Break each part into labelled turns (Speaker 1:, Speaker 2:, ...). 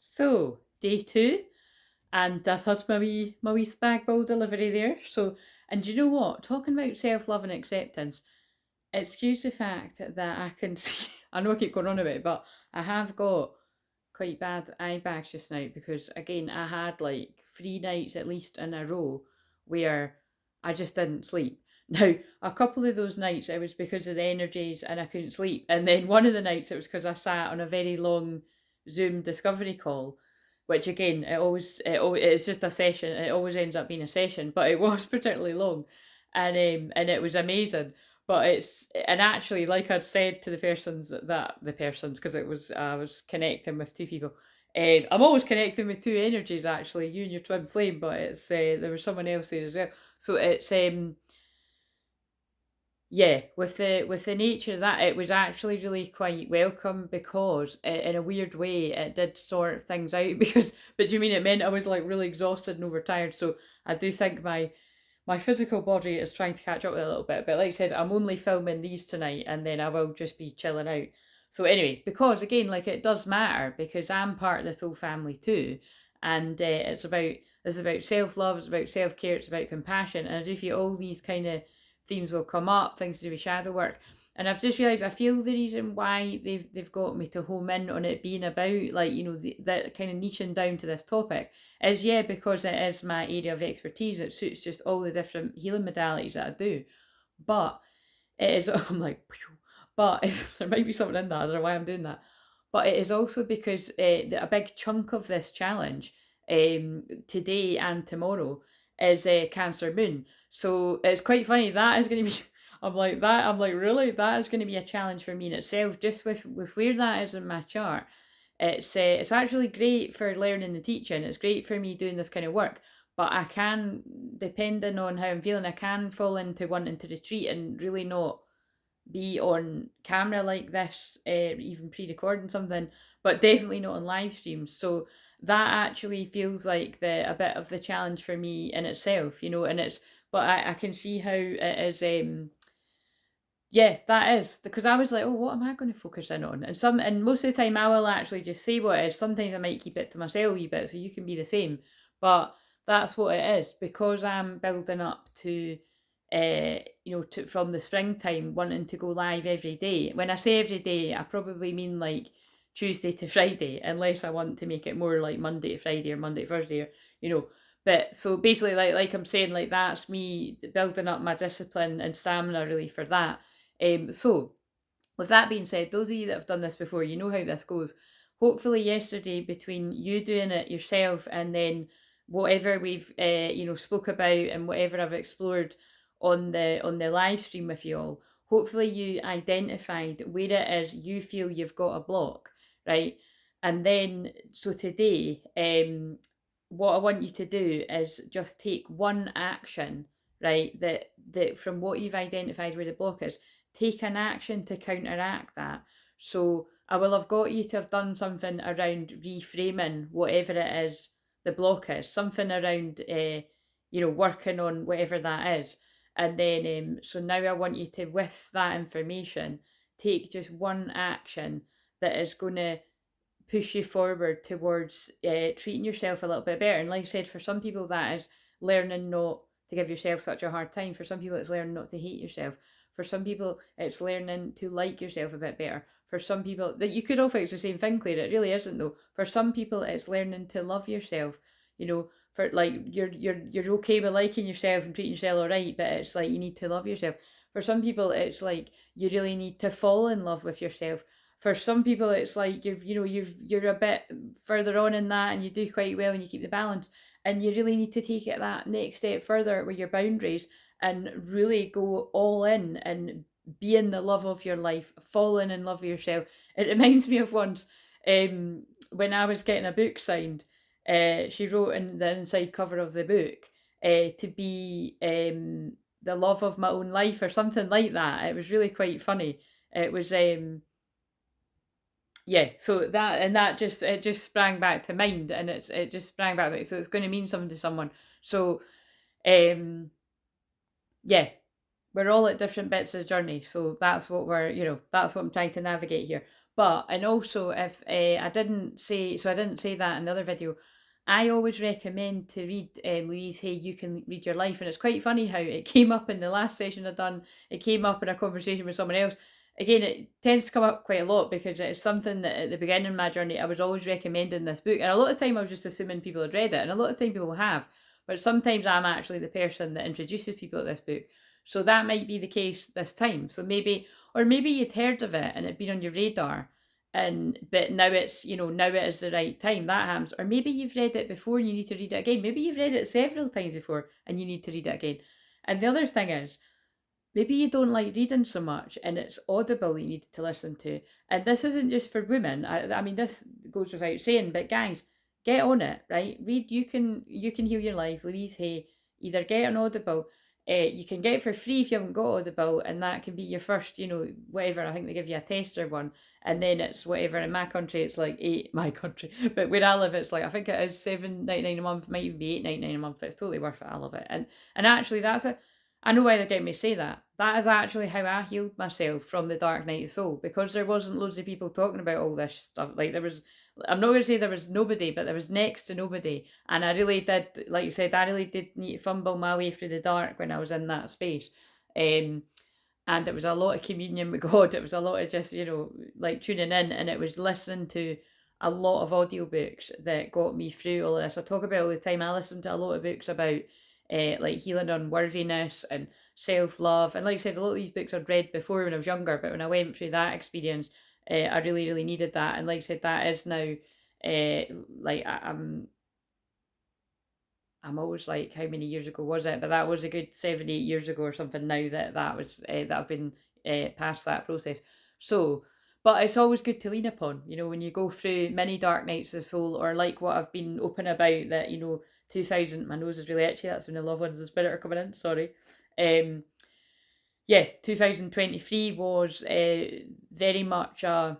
Speaker 1: So, day two, and I've had my wee spag bowl delivery there. So, and you know what? Talking about self love and acceptance, excuse the fact that I can see, I know I keep going on about it, but I have got quite bad eye bags just now because, again, I had like 3 nights at least in a row where I just didn't sleep. Now, a couple of those nights it was because of the energies and I couldn't sleep. And then one of the nights it was because I sat on a very long Zoom discovery call, which again, it's just a session. It always ends up being a session, but it was particularly long, and it was amazing. But and actually, like I'd said to the persons, because it was I was connecting with two people. I'm always connecting with two energies actually, you and your twin flame, but it's there was someone else there as well. So it's yeah, with the nature of that, it was actually really quite welcome because in a weird way it did sort things out because but do you mean it meant I was like really exhausted and overtired. So I do think my physical body is trying to catch up with a little bit. But like I said, I'm only filming these tonight and then I will just be chilling out. So anyway, because again, like it does matter because I'm part of this whole family too. And it's about self love, it's about self care, it's about compassion. And I do feel all these kind of themes will come up, things to do with shadow work. And I've just realised I feel the reason why they've got me to home in on it being about like, that kind of niching down to this topic is because it is my area of expertise. It suits just all the different healing modalities that I do. But it is I'm like but there might be something in that. I don't know why I'm doing that. But it is also because a big chunk of this challenge today and tomorrow is Cancer Moon. So it's quite funny. That is going to be. I'm like that. I'm like really. That is going to be a challenge for me in itself. Just with where that is in my chart, it's actually great for learning and teaching. It's great for me doing this kind of work. But I can, depending on how I'm feeling, I can fall into wanting to retreat and really not be on camera like this, even pre-recording something, but definitely not on live streams. So that actually feels like a bit of the challenge for me in itself, and but I can see how it is. Yeah, that is because I was like, oh, what am I going to focus in on? And most of the time I will actually just say what it is. Sometimes I might keep it to myself a wee bit, so you can be the same. But that's what it is because I'm building up to, from the springtime wanting to go live every day. When I say every day, I probably mean like Tuesday to Friday, unless I want to make it more like Monday to Friday or Monday to Thursday, or But so basically, like I'm saying, like that's me building up my discipline and stamina really for that. So, with that being said, those of you that have done this before, you know how this goes. Hopefully, yesterday between you doing it yourself and then whatever we've spoke about and whatever I've explored on the live stream with you all, hopefully you identified where it is you feel you've got a block, right? And then so today, what I want you to do is just take one action, right? That from what you've identified where the block is, take an action to counteract that. So I will have got you to have done something around reframing whatever it is the block is, something around, working on whatever that is. And then, so now I want you to, with that information, take just one action that is going to push you forward towards treating yourself a little bit better. And like I said, for some people, that is learning not to give yourself such a hard time. For some people, it's learning not to hate yourself. For some people, it's learning to like yourself a bit better. For some people, that you could all fix the same thing, Claire. It really isn't though. For some people, it's learning to love yourself. For like you're okay with liking yourself and treating yourself alright, but it's like you need to love yourself. For some people, it's like you really need to fall in love with yourself. For some people it's like you're a bit further on in that and you do quite well and you keep the balance, and you really need to take it that next step further with your boundaries and really go all in and be in the love of your life, falling in love with yourself. It reminds me of once, when I was getting a book signed, she wrote in the inside cover of the book, to be the love of my own life or something like that. It was really quite funny. It was yeah, so that just sprang back to mind, and it just sprang back, so it's going to mean something to someone. So um yeah, we're all at different bits of the journey, so that's what that's what I'm trying to navigate here. But, and also if I didn't say, so I didn't say that in the other video, I always recommend to read Louise Hay, You Can Read Your Life. And it's quite funny how it came up in the last session I've done. It came up in a conversation with someone else. Again, it tends to come up quite a lot because it's something that at the beginning of my journey, I was always recommending this book. And a lot of the time I was just assuming people had read it. And a lot of the time people have. But sometimes I'm actually the person that introduces people to this book. So that might be the case this time. So maybe, or maybe you'd heard of it and it'd been on your radar, and but now it's, now it is the right time. That happens. Or maybe you've read it before and you need to read it again. Maybe you've read it several times before and you need to read it again. And the other thing is, maybe you don't like reading so much and it's Audible you need to listen to. And this isn't just for women. I mean, this goes without saying, but guys, get on it, right? Read You Can Heal Your Life, Louise Hay. Either get an Audible. You can get it for free if you haven't got Audible, and that can be your first, whatever. I think they give you a tester one, and then it's whatever. In my country, it's like my country, but where I live, it's like, I think it is $7.99 a month, might even be $8.99 a month. It's totally worth it. I love it, and actually, that's it. I know why they're getting me to say that. That is actually how I healed myself from the dark night of soul, because there wasn't loads of people talking about all this stuff. Like, there was, I'm not going to say there was nobody, but there was next to nobody. And I really did, like you said, I really did need to fumble my way through the dark when I was in that space. And it was a lot of communion with God. It was a lot of just, like tuning in, and it was listening to a lot of audiobooks that got me through all this. I talk about all the time, I listen to a lot of books about like healing unworthiness and self-love. And like I said, a lot of these books I'd read before when I was younger, but when I went through that experience, I really, really needed that. And like I said, that is now, like I'm always like, how many years ago was it? But that was a good 7, 8 years ago or something now that was, that I've been past that process. So, but it's always good to lean upon, when you go through many dark nights of the soul, or like what I've been open about, that, 2000, my nose is really itchy, that's when the loved ones and spirit are coming in, sorry. 2023 was very much I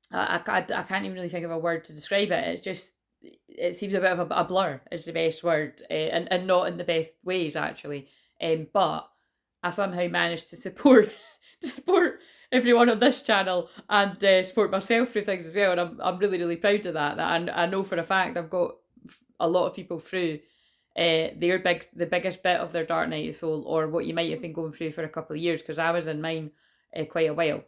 Speaker 1: can't even really think of a word to describe it. It's just, it seems a bit of a blur is the best word, and not in the best ways actually. But I somehow managed to support to support everyone on this channel, and support myself through things as well. And I'm really, really proud of that. That I know for a fact I've got a lot of people through the biggest bit of their dark night of soul, or what you might have been going through for a couple of years, because I was in mine quite a while.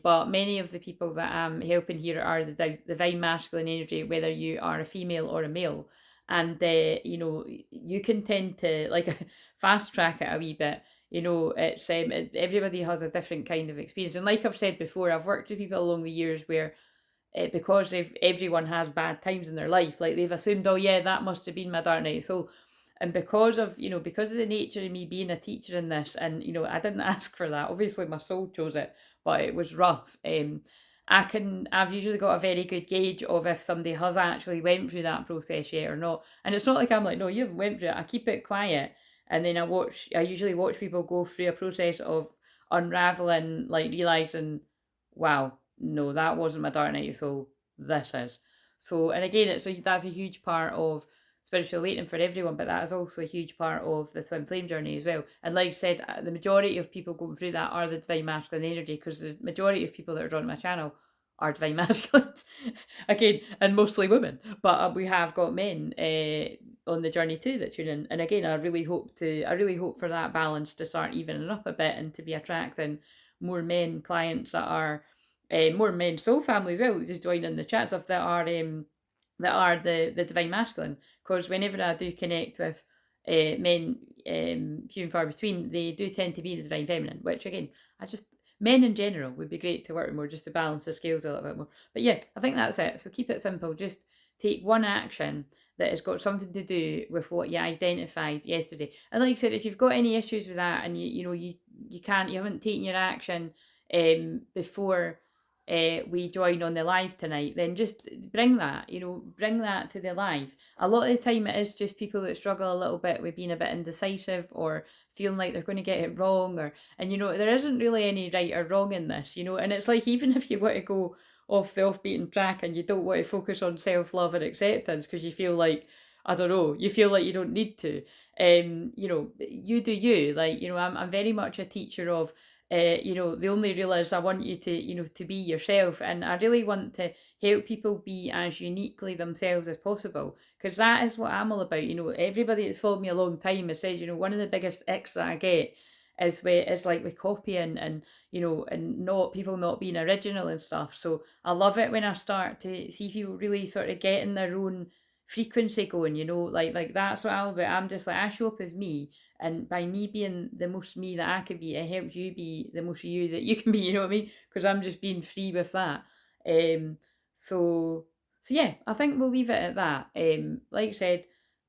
Speaker 1: But many of the people that I'm helping here are the divine masculine energy, whether you are a female or a male. And, you can tend to like fast track it a wee bit. It's everybody has a different kind of experience. And like I've said before, I've worked with people along the years where, because everyone has bad times in their life, like they've assumed, oh yeah, that must have been my dark night soul. And because of the nature of me being a teacher in this, and I didn't ask for that, obviously my soul chose it, but it was rough. I've usually got a very good gauge of if somebody has actually went through that process yet or not. And it's not like I'm like, no, you haven't went through it. I keep it quiet, and then I usually watch people go through a process of unraveling, like realizing, wow, no, that wasn't my dark night soul, this is. So, and again, that's a huge part of spiritual awakening for everyone, but that is also a huge part of the twin flame journey as well. And like I said, the majority of people going through that are the divine masculine energy, because the majority of people that are drawn to my channel are divine masculines. Again, and mostly women, but we have got men on the journey too that tune in. And again, I really hope for that balance to start evening up a bit, and to be attracting more men clients that are more men soul families as well, just join in the chat stuff, that are the divine masculine. Because whenever I do connect with men, few and far between, they do tend to be the divine feminine, which again, men in general would be great to work with more, just to balance the scales a little bit more. But yeah, I think that's it. So keep it simple. Just take one action that has got something to do with what you identified yesterday. And like I said, if you've got any issues with that, and you haven't taken your action before we join on the live tonight, then just bring that to the live. A lot of the time it is just people that struggle a little bit with being a bit indecisive, or feeling like they're going to get it wrong, and there isn't really any right or wrong in this, and it's like, even if you want to go off the off-beaten track and you don't want to focus on self-love and acceptance because you feel like, I don't know, you feel like you don't need to, you do you. Like, I'm very much a teacher of, you know, they only realise I want you to, you know, to be yourself. And I really want to help people be as uniquely themselves as possible, because that is what I'm all about. You know, everybody that's followed me a long time has said, you know, one of the biggest icks that I get is like with copying and, you know, and not people not being original and stuff. So I love it when I start to see people really sort of getting their own frequency going, you know, like that's what I'm about. I'm just like, I show up as me, and by me being the most me that I can be, it helps you be the most you that you can be, you know what I mean? Because I'm just being free with that. Um, so so yeah, I think we'll leave it at that. Like I said,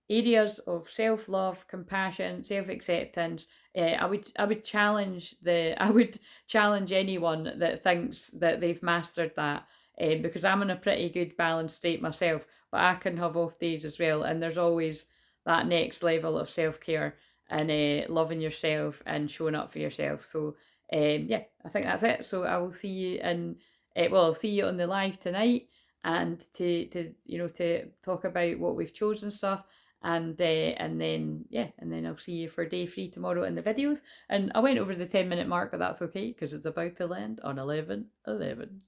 Speaker 1: areas of self love, compassion, self acceptance. I would challenge I would challenge anyone that thinks that they've mastered that. Because I'm in a pretty good balanced state myself, but I can have off days as well. And there's always that next level of self care and loving yourself and showing up for yourself. So yeah, I think that's it. So I will see you in well, I'll see you on the live tonight, and to you know, to talk about what we've chosen stuff. And then yeah, and then I'll see you for day 3 tomorrow in the videos. And I went over the 10-minute mark, but that's okay because it's about to land on 11:11.